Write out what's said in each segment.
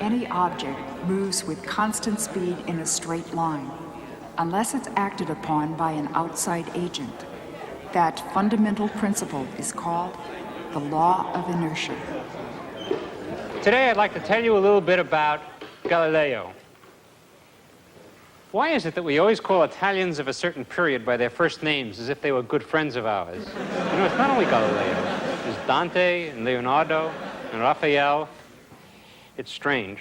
any object moves with constant speed in a straight line, unless it's acted upon by an outside agent. That fundamental principle is called the law of inertia. Today I'd like to tell you a little bit about Galileo. Why is it that we always call Italians of a certain period by their first names as if they were good friends of ours? You know, it's not only Galileo. There's Dante and Leonardo and Raphael. It's strange.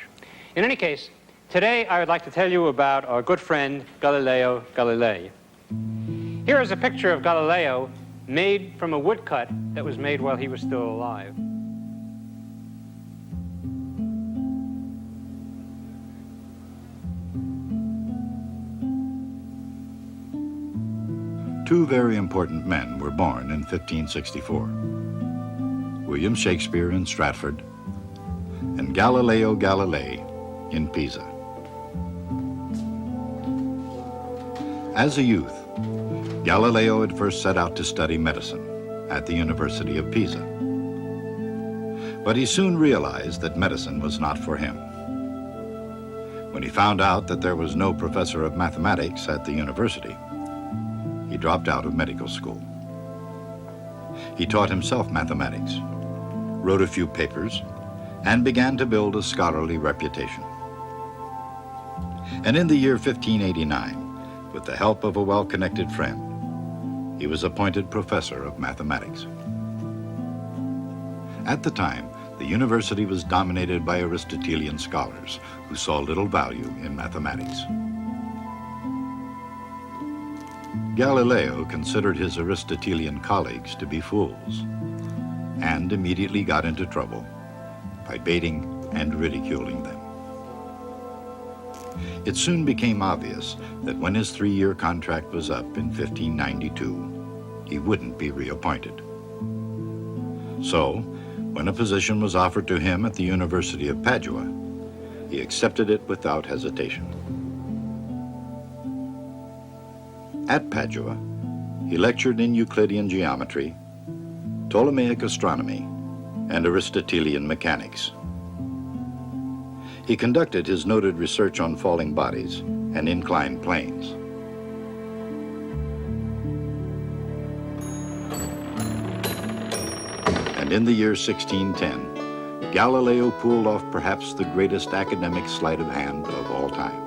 In any case, today I would like to tell you about our good friend Galileo Galilei. Here is a picture of Galileo made from a woodcut that was made while he was still alive. Two very important men were born in 1564. William Shakespeare in Stratford and Galileo Galilei in Pisa. As a youth, Galileo had first set out to study medicine at the University of Pisa. But he soon realized that medicine was not for him. When he found out that there was no professor of mathematics at the university, he dropped out of medical school. He taught himself mathematics, wrote a few papers, and began to build a scholarly reputation. And in the year 1589, with the help of a well-connected friend, he was appointed professor of mathematics. At the time, the university was dominated by Aristotelian scholars who saw little value in mathematics. Galileo considered his Aristotelian colleagues to be fools and immediately got into trouble by baiting and ridiculing them. It soon became obvious that when his 3-year contract was up in 1592, he wouldn't be reappointed. So, when a position was offered to him at the University of Padua, he accepted it without hesitation. At Padua, he lectured in Euclidean geometry, Ptolemaic astronomy, and Aristotelian mechanics. He conducted his noted research on falling bodies and inclined planes. And in the year 1610, Galileo pulled off perhaps the greatest academic sleight of hand of all time.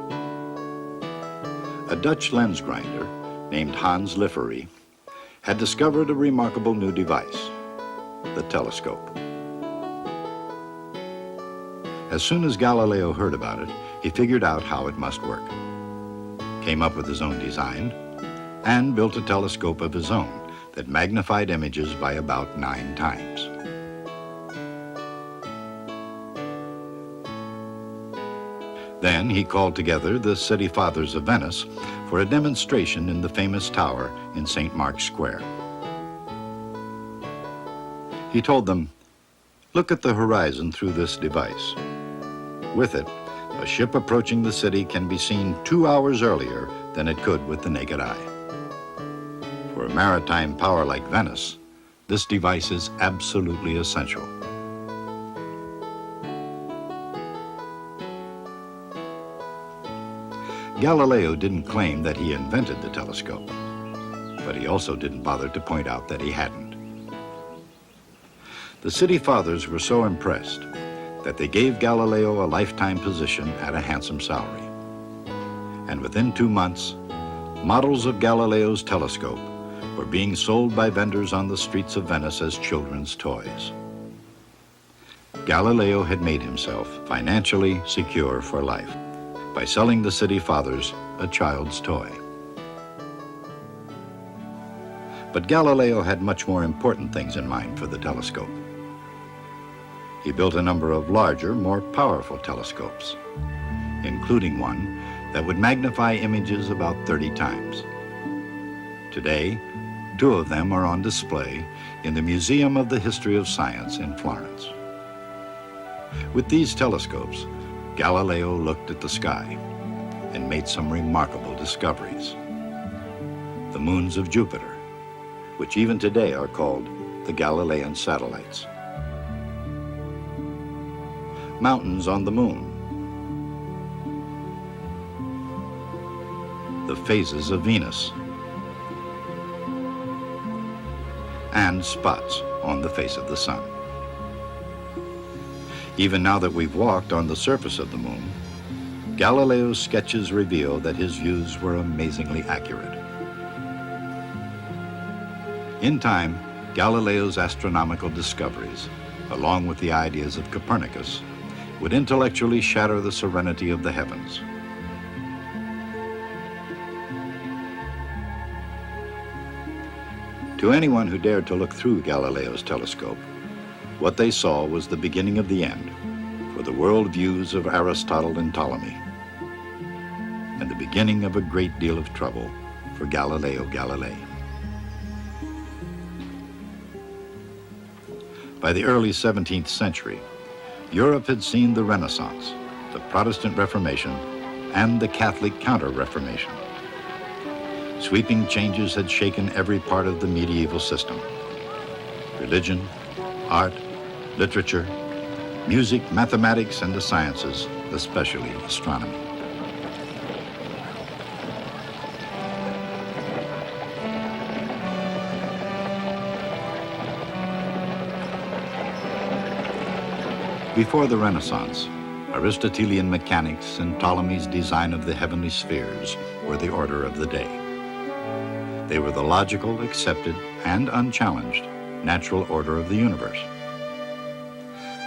A Dutch lens grinder named Hans Liffery had discovered a remarkable new device, the telescope. As soon as Galileo heard about it, he figured out how it must work, came up with his own design, and built a telescope of his own that magnified images by about 9 times. Then he called together the city fathers of Venice for a demonstration in the famous tower in St. Mark's Square. He told them, "Look at the horizon through this device. With it, a ship approaching the city can be seen 2 hours earlier than it could with the naked eye. For a maritime power like Venice, this device is absolutely essential." Galileo didn't claim that he invented the telescope, but he also didn't bother to point out that he hadn't. The city fathers were so impressed that they gave Galileo a lifetime position at a handsome salary. And within 2 months, models of Galileo's telescope were being sold by vendors on the streets of Venice as children's toys. Galileo had made himself financially secure for life by selling the city fathers a child's toy. But Galileo had much more important things in mind for the telescope. He built a number of larger, more powerful telescopes, including one that would magnify images about 30 times. Today, 2 of them are on display in the Museum of the History of Science in Florence. With these telescopes, Galileo looked at the sky and made some remarkable discoveries. The moons of Jupiter, which even today are called the Galilean satellites. Mountains on the moon, the phases of Venus, and spots on the face of the sun. Even now that we've walked on the surface of the moon, Galileo's sketches reveal that his views were amazingly accurate. In time, Galileo's astronomical discoveries, along with the ideas of Copernicus, would intellectually shatter the serenity of the heavens. To anyone who dared to look through Galileo's telescope, what they saw was the beginning of the end for the world views of Aristotle and Ptolemy, and the beginning of a great deal of trouble for Galileo Galilei. By the early 17th century, Europe had seen the Renaissance, the Protestant Reformation, and the Catholic Counter-Reformation. Sweeping changes had shaken every part of the medieval system: religion, art, literature, music, mathematics, and the sciences, especially astronomy. Before the Renaissance, Aristotelian mechanics and Ptolemy's design of the heavenly spheres were the order of the day. They were the logical, accepted, and unchallenged natural order of the universe.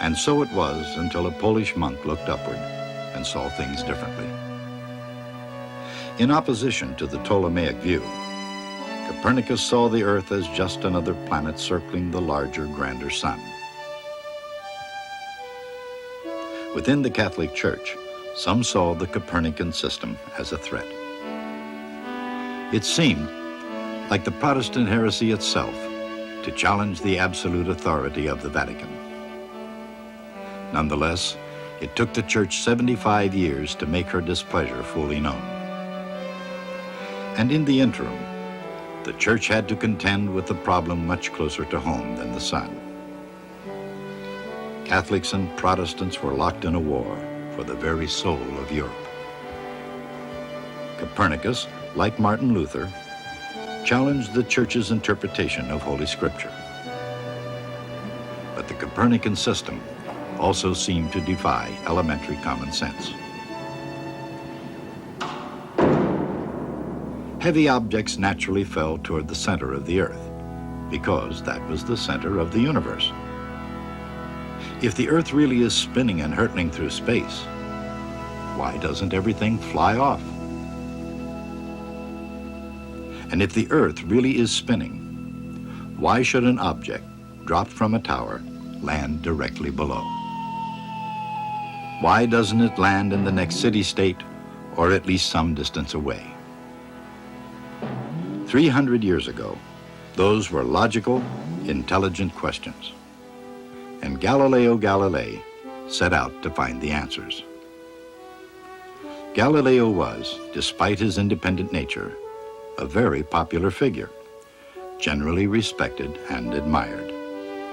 And so it was until a Polish monk looked upward and saw things differently. In opposition to the Ptolemaic view, Copernicus saw the Earth as just another planet circling the larger, grander sun. Within the Catholic Church, some saw the Copernican system as a threat. It seemed, like the Protestant heresy itself, to challenge the absolute authority of the Vatican. Nonetheless, it took the Church 75 years to make her displeasure fully known. And in the interim, the Church had to contend with the problem much closer to home than the sun. Catholics and Protestants were locked in a war for the very soul of Europe. Copernicus, like Martin Luther, challenged the Church's interpretation of Holy Scripture. But the Copernican system also seemed to defy elementary common sense. Heavy objects naturally fell toward the center of the Earth, because that was the center of the universe. If the Earth really is spinning and hurtling through space, why doesn't everything fly off? And if the Earth really is spinning, why should an object dropped from a tower land directly below? Why doesn't it land in the next city-state or at least some distance away? 300 years ago, those were logical, intelligent questions. And Galileo Galilei set out to find the answers. Galileo was, despite his independent nature, a very popular figure, generally respected and admired.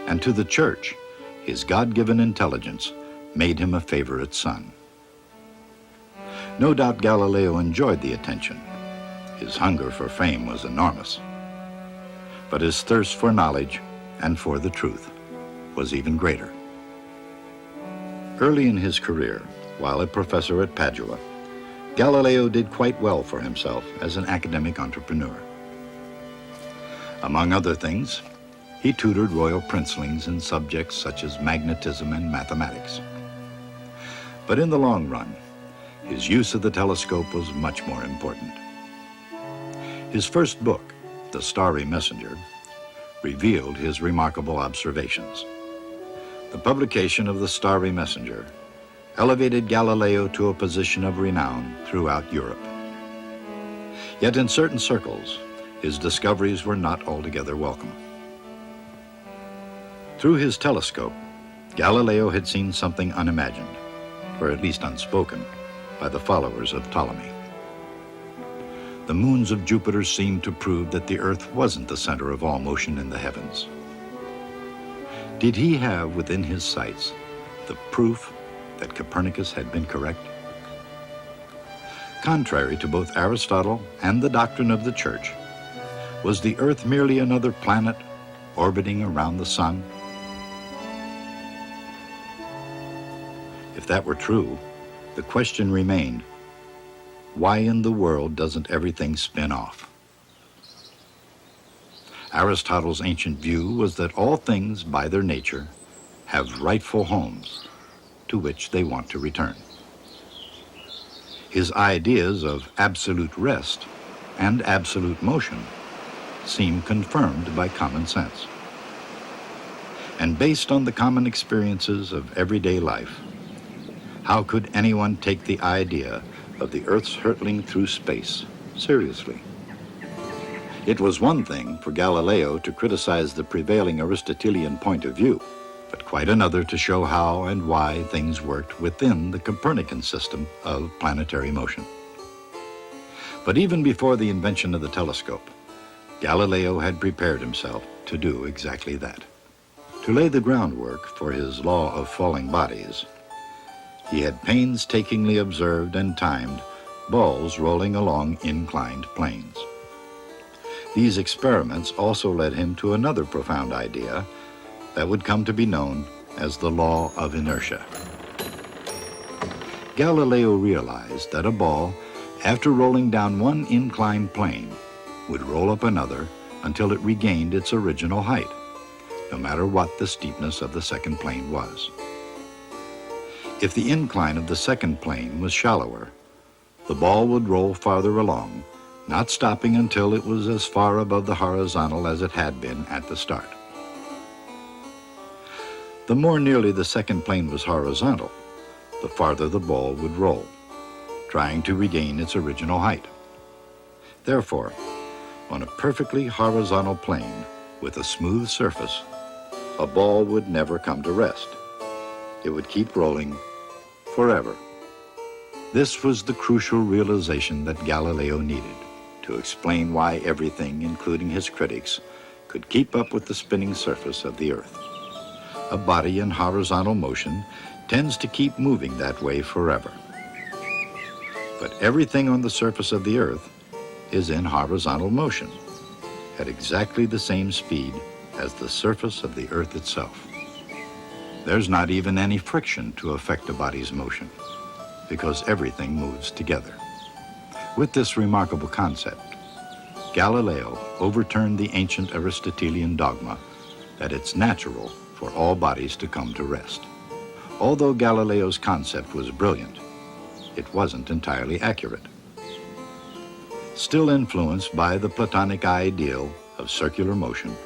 And to the Church, his God-given intelligence made him a favorite son. No doubt Galileo enjoyed the attention. His hunger for fame was enormous. But his thirst for knowledge and for the truth was even greater. Early in his career, while a professor at Padua, Galileo did quite well for himself as an academic entrepreneur. Among other things, he tutored royal princelings in subjects such as magnetism and mathematics. But in the long run, his use of the telescope was much more important. His first book, The Starry Messenger, revealed his remarkable observations. The publication of The Starry Messenger elevated Galileo to a position of renown throughout Europe. Yet in certain circles, his discoveries were not altogether welcome. Through his telescope, Galileo had seen something unimagined, or at least unspoken, by the followers of Ptolemy. The moons of Jupiter seemed to prove that the Earth wasn't the center of all motion in the heavens. Did he have within his sights the proof that Copernicus had been correct? Contrary to both Aristotle and the doctrine of the Church, was the Earth merely another planet orbiting around the sun? If that were true, the question remained, why in the world doesn't everything spin off? Aristotle's ancient view was that all things, by their nature, have rightful homes to which they want to return. His ideas of absolute rest and absolute motion seem confirmed by common sense. And based on the common experiences of everyday life, how could anyone take the idea of the Earth's hurtling through space seriously? It was one thing for Galileo to criticize the prevailing Aristotelian point of view, but quite another to show how and why things worked within the Copernican system of planetary motion. But even before the invention of the telescope, Galileo had prepared himself to do exactly that. To lay the groundwork for his law of falling bodies, he had painstakingly observed and timed balls rolling along inclined planes. These experiments also led him to another profound idea that would come to be known as the law of inertia. Galileo realized that a ball, after rolling down one inclined plane, would roll up another until it regained its original height, no matter what the steepness of the second plane was. If the incline of the second plane was shallower, the ball would roll farther along, not stopping until it was as far above the horizontal as it had been at the start. The more nearly the second plane was horizontal, the farther the ball would roll, trying to regain its original height. Therefore, on a perfectly horizontal plane with a smooth surface, a ball would never come to rest. It would keep rolling forever. This was the crucial realization that Galileo needed to explain why everything, including his critics, could keep up with the spinning surface of the Earth. A body in horizontal motion tends to keep moving that way forever. But everything on the surface of the Earth is in horizontal motion at exactly the same speed as the surface of the Earth itself. There's not even any friction to affect a body's motion, because everything moves together. With this remarkable concept, Galileo overturned the ancient Aristotelian dogma that it's natural for all bodies to come to rest. Although Galileo's concept was brilliant, it wasn't entirely accurate. Still influenced by the Platonic ideal of circular motion,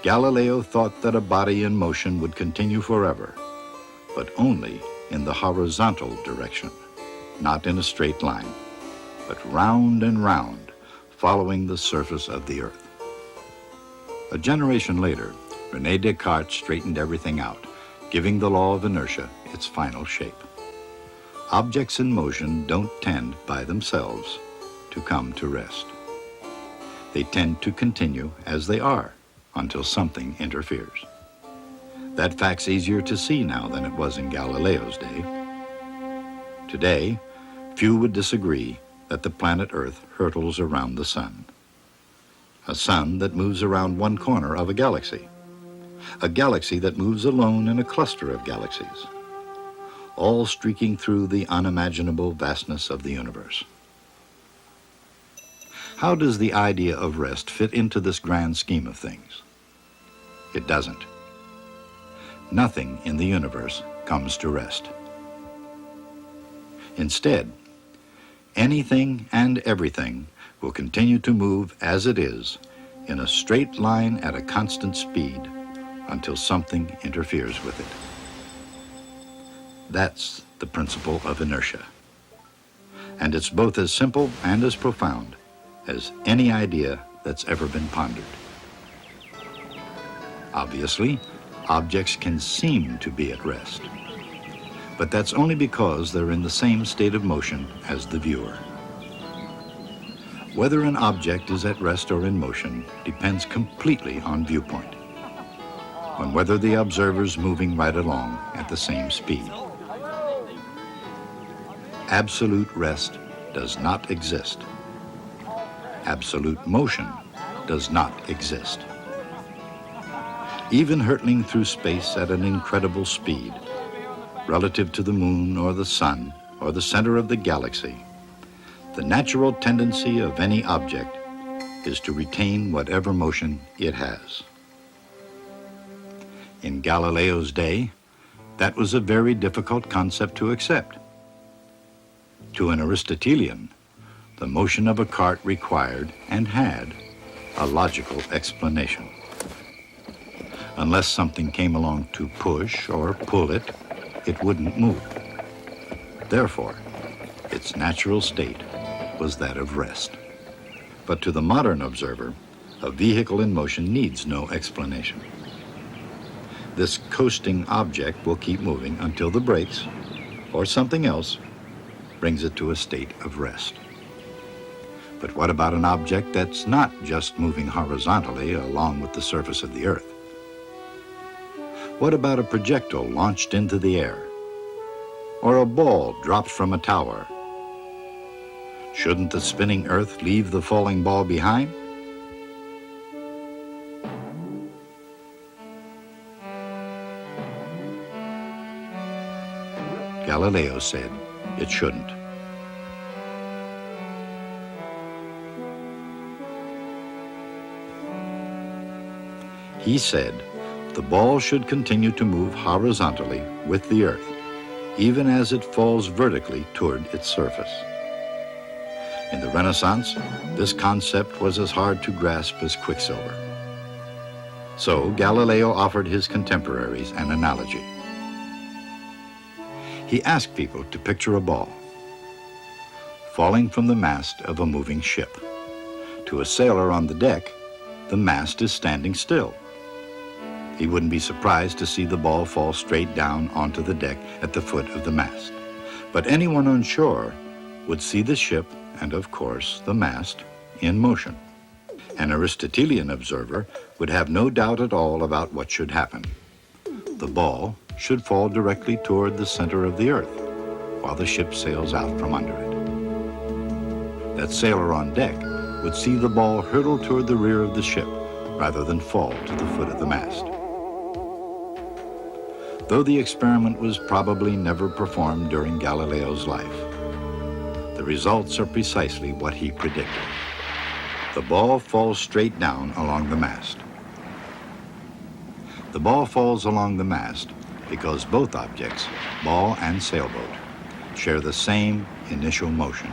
Galileo thought that a body in motion would continue forever, but only in the horizontal direction, not in a straight line, but round and round, following the surface of the Earth. A generation later, René Descartes straightened everything out, giving the law of inertia its final shape. Objects in motion don't tend by themselves to come to rest. They tend to continue as they are until something interferes. That fact's easier to see now than it was in Galileo's day. Today, few would disagree that the planet Earth hurtles around the sun. A sun that moves around one corner of a galaxy that moves alone in a cluster of galaxies, all streaking through the unimaginable vastness of the universe. How does the idea of rest fit into this grand scheme of things? It doesn't. Nothing in the universe comes to rest. Instead, anything and everything will continue to move as it is in a straight line at a constant speed until something interferes with it. That's the principle of inertia. And it's both as simple and as profound as any idea that's ever been pondered. Obviously, objects can seem to be at rest, but that's only because they're in the same state of motion as the viewer. Whether an object is at rest or in motion depends completely on viewpoint, on whether the observer's moving right along at the same speed. Absolute rest does not exist. Absolute motion does not exist. Even hurtling through space at an incredible speed, relative to the moon or the sun or the center of the galaxy, the natural tendency of any object is to retain whatever motion it has. In Galileo's day, that was a very difficult concept to accept. To an Aristotelian, the motion of a cart required and had a logical explanation. Unless something came along to push or pull it, it wouldn't move. Therefore, its natural state was that of rest. But to the modern observer, a vehicle in motion needs no explanation. This coasting object will keep moving until the brakes, or something else, brings it to a state of rest. But what about an object that's not just moving horizontally along with the surface of the Earth? What about a projectile launched into the air? Or a ball dropped from a tower? Shouldn't the spinning Earth leave the falling ball behind? Galileo said it shouldn't. He said the ball should continue to move horizontally with the Earth, even as it falls vertically toward its surface. In the Renaissance, this concept was as hard to grasp as quicksilver. So Galileo offered his contemporaries an analogy. He asked people to picture a ball falling from the mast of a moving ship. To a sailor on the deck, the mast is standing still. He wouldn't be surprised to see the ball fall straight down onto the deck at the foot of the mast. But anyone on shore would see the ship and, of course, the mast in motion. An Aristotelian observer would have no doubt at all about what should happen. The ball should fall directly toward the center of the Earth while the ship sails out from under it. That sailor on deck would see the ball hurtle toward the rear of the ship rather than fall to the foot of the mast. Though the experiment was probably never performed during Galileo's life, the results are precisely what he predicted. The ball falls straight down along the mast. The ball falls along the mast because both objects, ball and sailboat, share the same initial motion.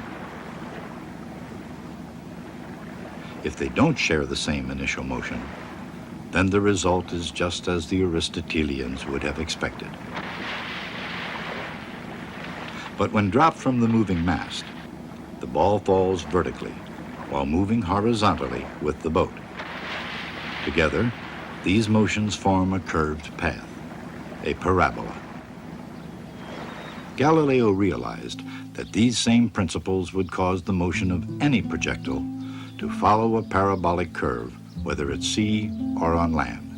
If they don't share the same initial motion, then the result is just as the Aristotelians would have expected. But when dropped from the moving mast, the ball falls vertically while moving horizontally with the boat. Together, these motions form a curved path, a parabola. Galileo realized that these same principles would cause the motion of any projectile to follow a parabolic curve, whether at sea or on land.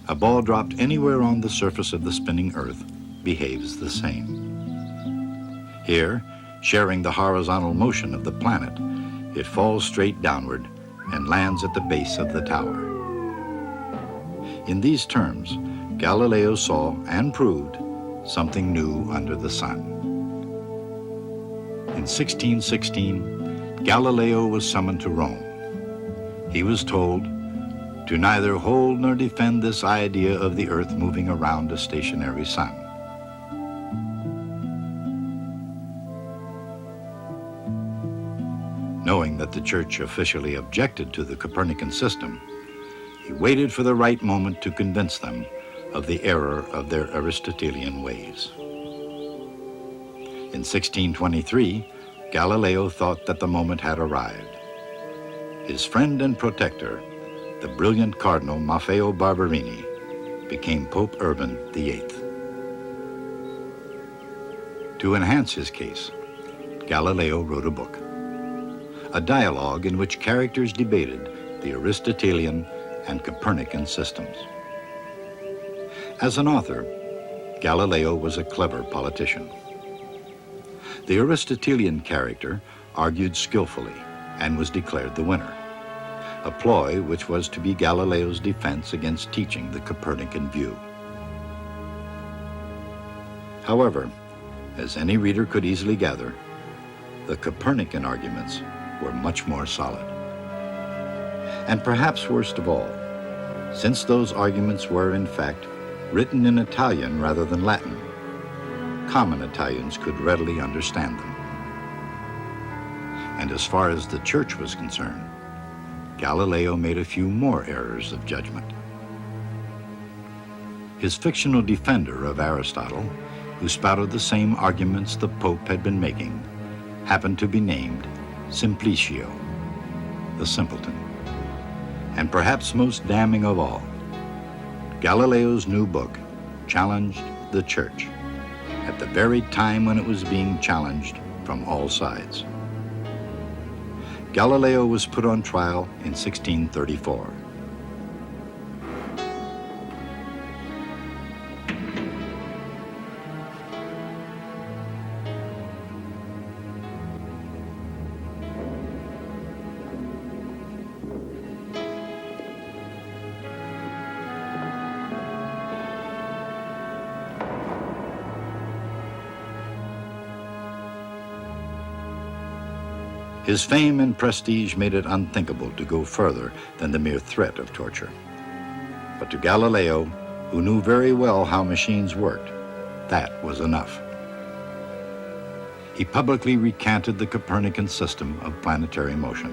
A ball dropped anywhere on the surface of the spinning Earth behaves the same. Here, sharing the horizontal motion of the planet, it falls straight downward and lands at the base of the tower. In these terms, Galileo saw and proved something new under the sun. In 1616, Galileo was summoned to Rome. He was told to neither hold nor defend this idea of the Earth moving around a stationary sun. Knowing that the Church officially objected to the Copernican system, he waited for the right moment to convince them of the error of their Aristotelian ways. In 1623, Galileo thought that the moment had arrived. His friend and protector, the brilliant Cardinal Maffeo Barberini, became Pope Urban VIII. To enhance his case, Galileo wrote a book, a dialogue in which characters debated the Aristotelian and Copernican systems. As an author, Galileo was a clever politician. The Aristotelian character argued skillfully and was declared the winner, a ploy which was to be Galileo's defense against teaching the Copernican view. However, as any reader could easily gather, the Copernican arguments were much more solid. And perhaps worst of all, since those arguments were, in fact, written in Italian rather than Latin, common Italians could readily understand them. And as far as the church was concerned, Galileo made a few more errors of judgment. His fictional defender of Aristotle, who spouted the same arguments the Pope had been making, happened to be named Simplicio, the simpleton. And perhaps most damning of all, Galileo's new book challenged the church at the very time when it was being challenged from all sides. Galileo was put on trial in 1634. His fame and prestige made it unthinkable to go further than the mere threat of torture. But to Galileo, who knew very well how machines worked, that was enough. He publicly recanted the Copernican system of planetary motion.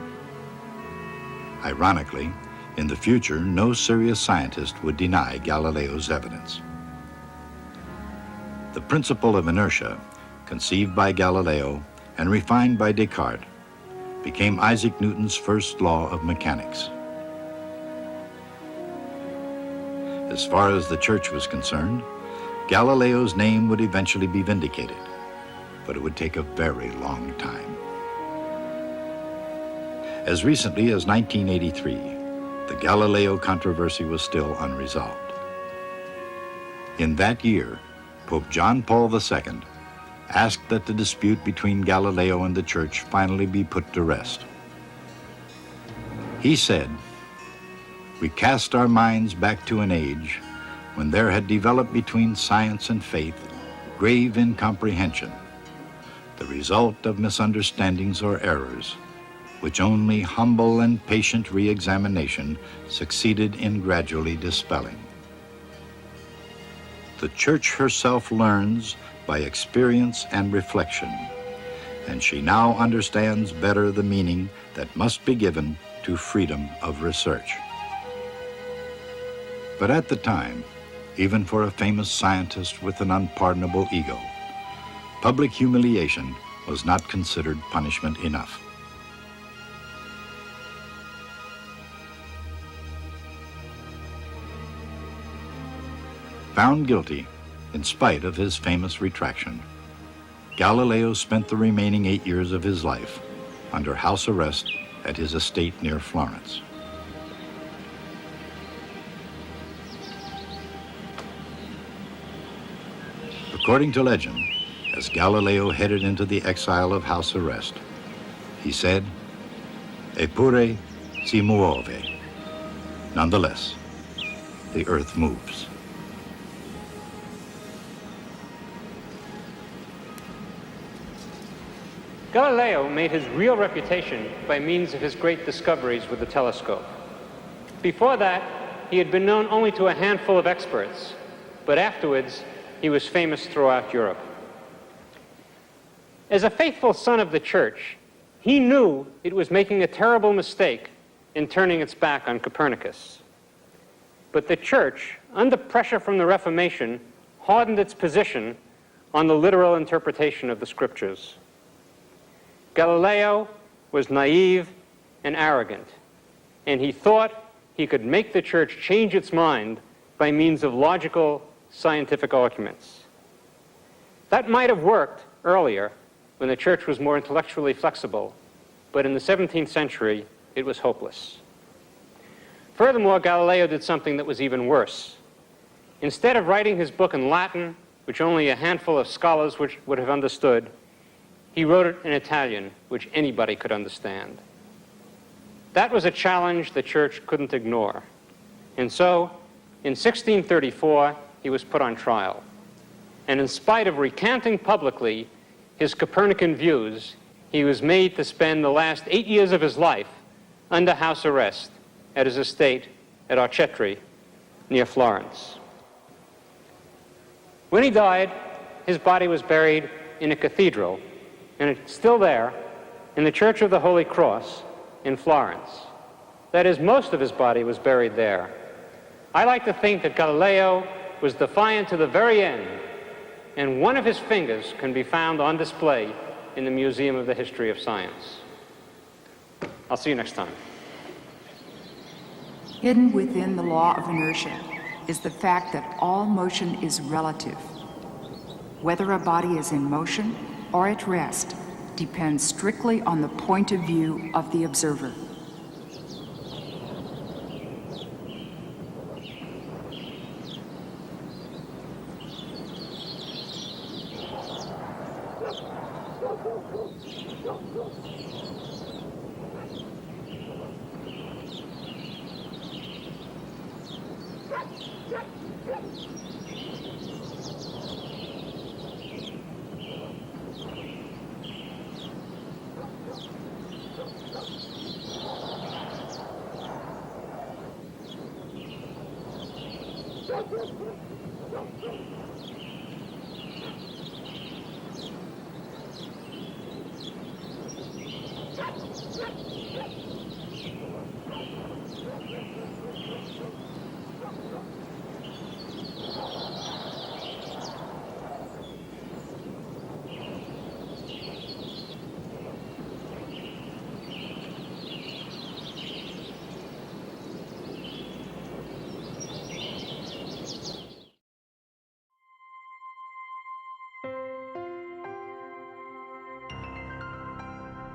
Ironically, in the future, no serious scientist would deny Galileo's evidence. The principle of inertia, conceived by Galileo and refined by Descartes, became Isaac Newton's first law of mechanics. As far as the church was concerned, Galileo's name would eventually be vindicated, but it would take a very long time. As recently as 1983, the Galileo controversy was still unresolved. In that year, Pope John Paul II asked that the dispute between Galileo and the church finally be put to rest. He said, "We cast our minds back to an age when there had developed between science and faith grave incomprehension, the result of misunderstandings or errors, which only humble and patient re-examination succeeded in gradually dispelling. The church herself learns by experience and reflection, and she now understands better the meaning that must be given to freedom of research." But at the time, even for a famous scientist with an unpardonable ego, public humiliation was not considered punishment enough. Found guilty, in spite of his famous retraction, Galileo spent the remaining 8 years of his life under house arrest at his estate near Florence. According to legend, as Galileo headed into the exile of house arrest, he said, "Eppure si muove." Nonetheless, the earth moves. Galileo made his real reputation by means of his great discoveries with the telescope. Before that, he had been known only to a handful of experts, but afterwards, he was famous throughout Europe. As a faithful son of the church, he knew it was making a terrible mistake in turning its back on Copernicus. But the church, under pressure from the Reformation, hardened its position on the literal interpretation of the scriptures. Galileo was naive and arrogant, and he thought he could make the church change its mind by means of logical, scientific arguments. That might have worked earlier when the church was more intellectually flexible, but in the 17th century, it was hopeless. Furthermore, Galileo did something that was even worse. Instead of writing his book in Latin, which only a handful of scholars would have understood, he wrote it in Italian, which anybody could understand. That was a challenge the church couldn't ignore. And so, in 1634, he was put on trial. And in spite of recanting publicly his Copernican views, he was made to spend the last 8 years of his life under house arrest at his estate at Arcetri, near Florence. When he died, his body was buried in a cathedral, and it's still there in the Church of the Holy Cross in Florence. That is, most of his body was buried there. I like to think that Galileo was defiant to the very end, and one of his fingers can be found on display in the Museum of the History of Science. I'll see you next time. Hidden within the law of inertia is the fact that all motion is relative. Whether a body is in motion or at rest depends strictly on the point of view of the observer.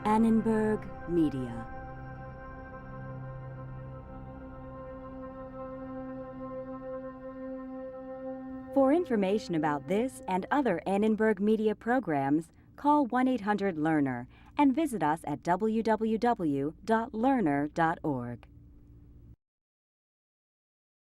Annenberg Media. For information about this and other Annenberg Media programs, call 1-800-LEARNER and visit us at www.learner.org.